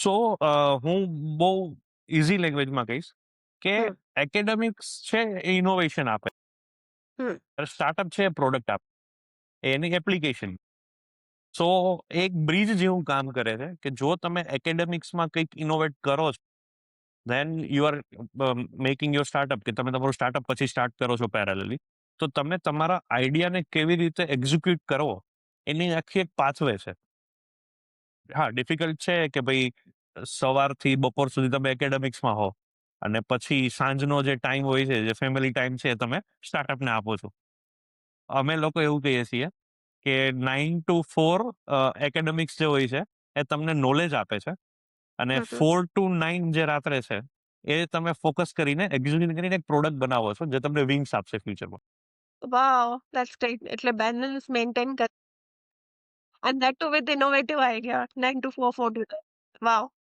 સો હું બહુ ઇઝી લેંગ્વેજમાં કહીશ કે હમ એકેડેમિક્સ છે એ ઇનોવેશન આપે, હમ સ્ટાર્ટઅપ છે એ પ્રોડક્ટ આપે, એની એપ્લિકેશન. સો એક બ્રિજ જેવું કામ કરે છે કે જો તમે એકેડેમિક્સમાં કંઈક ઇનોવેટ કરો છો, then you are making your startup, કે તમે તમારું સ્ટાર્ટઅપ પછી સ્ટાર્ટ કરો છો પેરેલલી, તો તમે તમારા આઈડિયાને કેવી રીતે એક્ઝિક્યુટ કરવો એની આખી એક પાથવે છે. હા, ડિફિકલ્ટ છે કે ભાઈ સવારથી બપોર સુધી તમે એકેડેમિક્સમાં હો અને પછી સાંજનો જે ટાઈમ હોય છે, જે ફેમિલી ટાઈમ છે, તમે સ્ટાર્ટઅપને આપો છો. અમે લોકો એવું કહીએ છીએ કે 9 to 4 એકેડેમિક્સ જે હોય છે એ તમને નોલેજ આપે છે, અને હમ હમ 4 to 9 જે રાત્રે છે એ તમે ફોકસ કરીને એક્ઝિક્યુટ કરીને એક પ્રોડક્ટ બનાવો છો જે તમને વિંગ્સ આપશે ફ્યુચરમાં. Wow, that's great. એટલે બેલેન્સ મેન્ટેન કર, and that too with innovative idea. 9 to 4 for you. Vav.